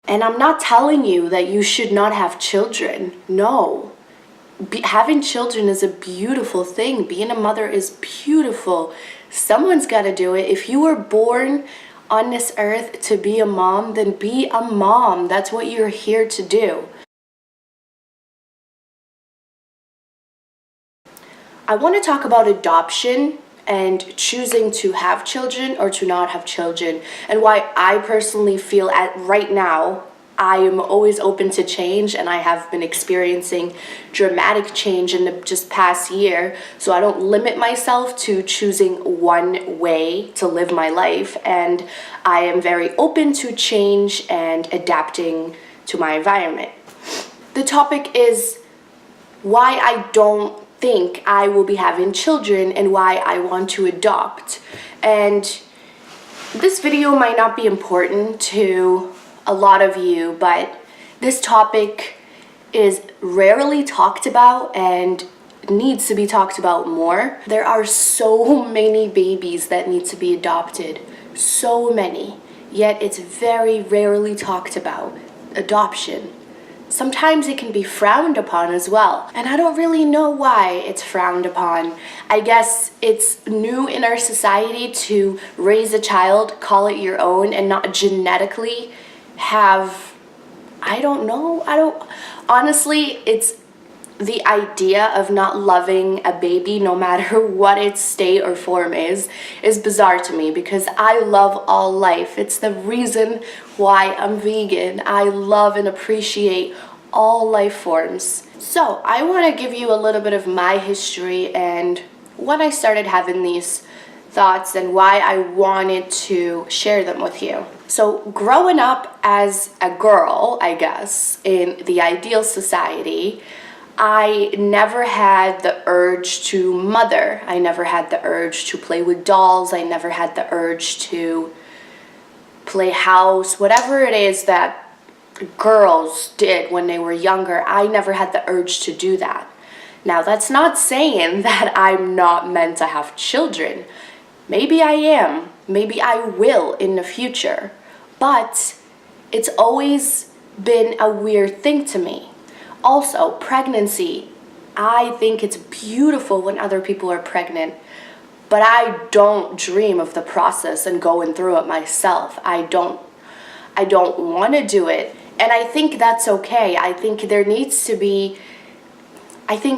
And I'm not telling you that you should not have children. No. Having children is a beautiful thing. Being a mother is beautiful. Someone's got to do it. If you were born on this earth to be a mom, then be a mom. That's what you're here to do. I want to talk about adoption and choosing to have children or to not have children, and why I personally feel at right now I am always open to change, and I have been experiencing dramatic change in the just past year. So I don't limit myself to choosing one way to live my life, and I am very open to change and adapting to my environment. The topic is why I don't think I will be having children and why I want to adopt. And this video might not be important to a lot of you, but this topic is rarely talked about and needs to be talked about more. There are so many babies that need to be adopted, so many, yet it's very rarely talked about. Adoption. Sometimes it can be frowned upon as well. And I don't really know why it's frowned upon. I guess it's new in our society to raise a child, call it your own, and not genetically have, honestly, it's the idea of not loving a baby, no matter what its state or form is bizarre to me, because I love all life. It's the reason why I'm vegan. I love and appreciate all life forms. So I want to give you a little bit of my history and when I started having these thoughts and why I wanted to share them with you. So growing up as a girl, I guess, in the ideal society, I never had the urge to mother. I never had the urge to play with dolls. I never had the urge to play house. Whatever it is that girls did when they were younger, I never had the urge to do that. Now, that's not saying that I'm not meant to have children. Maybe I am. Maybe I will in the future. But it's always been a weird thing to me. Also, pregnancy. I think it's beautiful when other people are pregnant, but I don't dream of the process and going through it myself. I don't want to do it. And I think that's okay. I think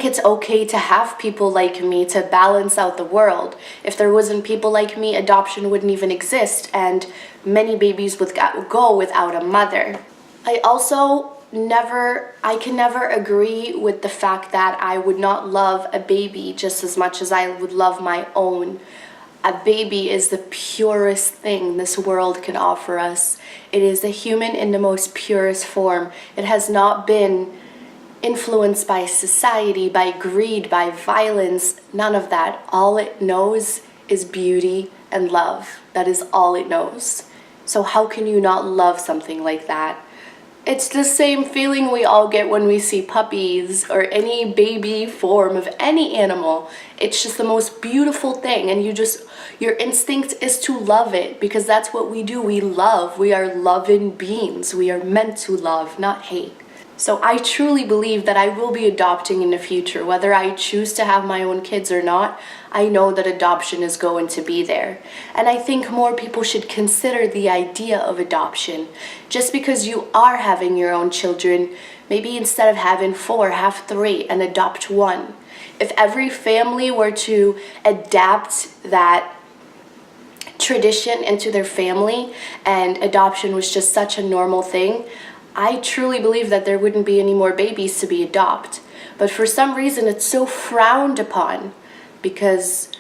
it's okay to have people like me to balance out the world. If there wasn't people like me, adoption wouldn't even exist, and many babies would go without a mother. I can never agree with the fact that I would not love a baby just as much as I would love my own. A baby is the purest thing this world can offer us. It is a human in the most purest form. It has not been influenced by society, by greed, by violence, none of that. All it knows is beauty and love. That is all it knows. So how can you not love something like that? It's the same feeling we all get when we see puppies or any baby form of any animal. It's just the most beautiful thing, and your instinct is to love it, because that's what we do. We love. We are loving beings. We are meant to love, not hate. So I truly believe that I will be adopting in the future. Whether I choose to have my own kids or not, I know that adoption is going to be there. And I think more people should consider the idea of adoption. Just because you are having your own children, maybe instead of having 4, have 3 and adopt 1. If every family were to adapt that tradition into their family and adoption was just such a normal thing, I truly believe that there wouldn't be any more babies to be adopted. But for some reason, it's so frowned upon because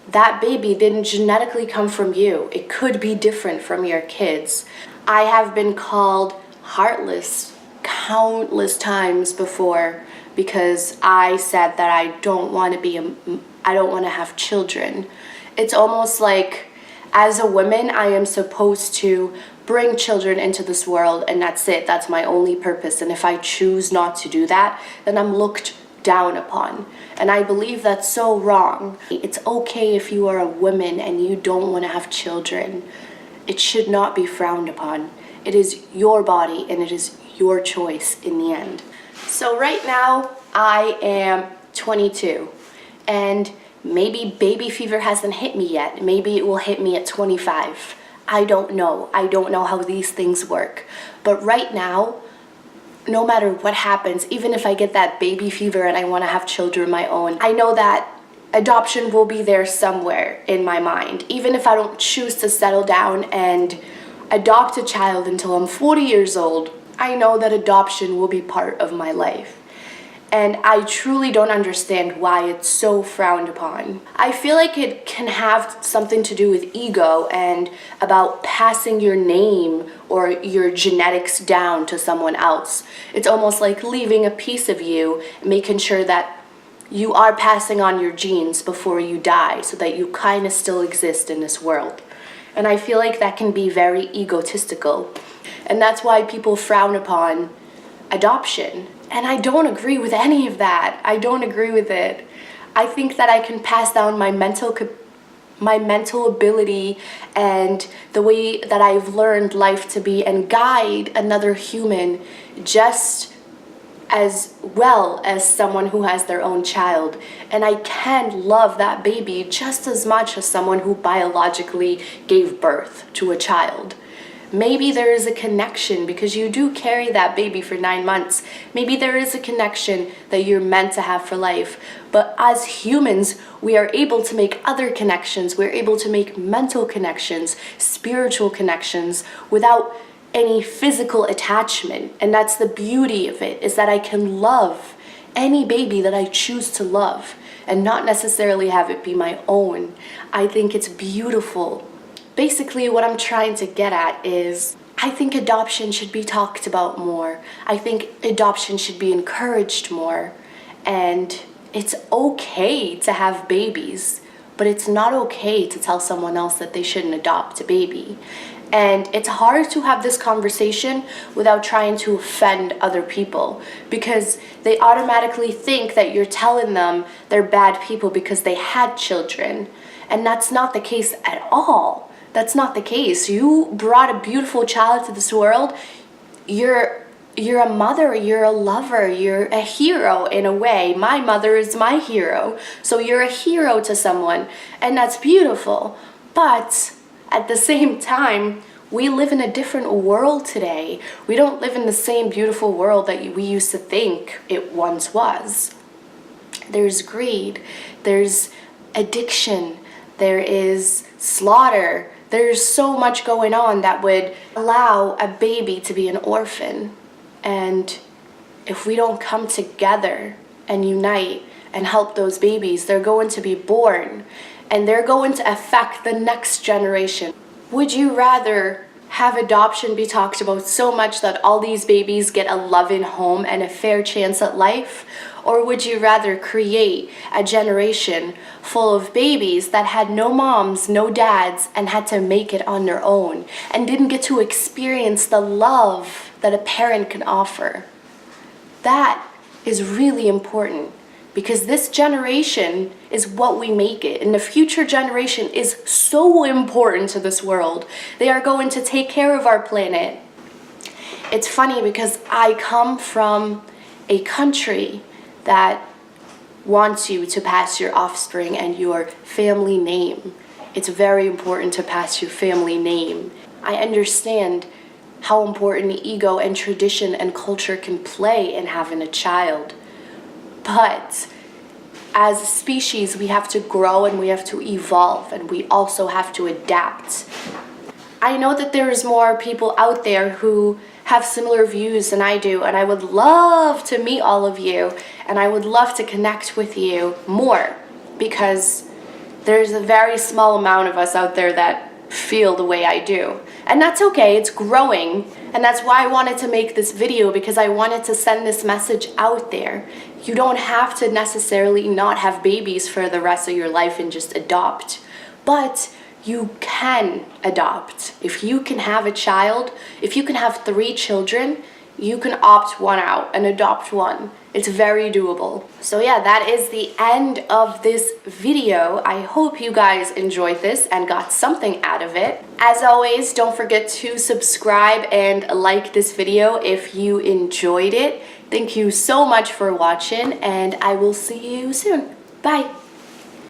that baby didn't genetically come from you. It could be different from your kids. I have been called heartless countless times before because I said that I don't want to have children. It's almost like as a woman, I am supposed to bring children into this world, and that's it. That's my only purpose. And if I choose not to do that, then I'm looked down upon. And I believe that's so wrong. It's okay if you are a woman and you don't want to have children. It should not be frowned upon. It is your body and it is your choice in the end. So right now, I am 22, and maybe baby fever hasn't hit me yet. Maybe it will hit me at 25. I don't know. I don't know how these things work. But right now, no matter what happens, even if I get that baby fever and I want to have children of my own, I know that adoption will be there somewhere in my mind. Even if I don't choose to settle down and adopt a child until I'm 40 years old, I know that adoption will be part of my life. And I truly don't understand why it's so frowned upon. I feel like it can have something to do with ego and about passing your name or your genetics down to someone else. It's almost like leaving a piece of you, making sure that you are passing on your genes before you die so that you kind of still exist in this world. And I feel like that can be very egotistical. And that's why people frown upon adoption. And I don't agree with any of that. I don't agree with it. I think that I can pass down my mental ability and the way that I've learned life to be and guide another human just as well as someone who has their own child. And I can love that baby just as much as someone who biologically gave birth to a child. Maybe there is a connection because you do carry that baby for 9 months. Maybe there is a connection that you're meant to have for life. But as humans, we are able to make other connections. We're able to make mental connections, spiritual connections without any physical attachment. And that's the beauty of it, is that I can love any baby that I choose to love and not necessarily have it be my own. I think it's beautiful. Basically, what I'm trying to get at is I think adoption should be talked about more. I think adoption should be encouraged more. And it's okay to have babies, but it's not okay to tell someone else that they shouldn't adopt a baby. And it's hard to have this conversation without trying to offend other people because they automatically think that you're telling them they're bad people because they had children. And that's not the case at all. That's not the case. You brought a beautiful child to this world. You're a mother, you're a lover, you're a hero in a way. My mother is my hero. So you're a hero to someone, and that's beautiful. But at the same time, we live in a different world today. We don't live in the same beautiful world that we used to think it once was. There's greed, there's addiction, there is slaughter. There's so much going on that would allow a baby to be an orphan. And if we don't come together and unite and help those babies, they're going to be born and they're going to affect the next generation. Would you rather have adoption be talked about so much that all these babies get a loving home and a fair chance at life? Or would you rather create a generation full of babies that had no moms, no dads, and had to make it on their own and didn't get to experience the love that a parent can offer? That is really important because this generation is what we make it. And the future generation is so important to this world. They are going to take care of our planet. It's funny because I come from a country that wants you to pass your offspring and your family name. It's very important to pass your family name. I understand how important ego and tradition and culture can play in having a child. But as a species, we have to grow and we have to evolve and we also have to adapt. I know that there is more people out there who have similar views than I do, and I would love to meet all of you, and I would love to connect with you more, because there's a very small amount of us out there that feel the way I do. And that's okay, it's growing, and that's why I wanted to make this video, because I wanted to send this message out there. You don't have to necessarily not have babies for the rest of your life and just adopt, but you can adopt. If you can have a child, if you can have 3 children, you can opt one out and adopt one. It's very doable. So yeah, that is the end of this video. I hope you guys enjoyed this and got something out of it. As always, don't forget to subscribe and like this video if you enjoyed it. Thank you so much for watching, and I will see you soon. Bye.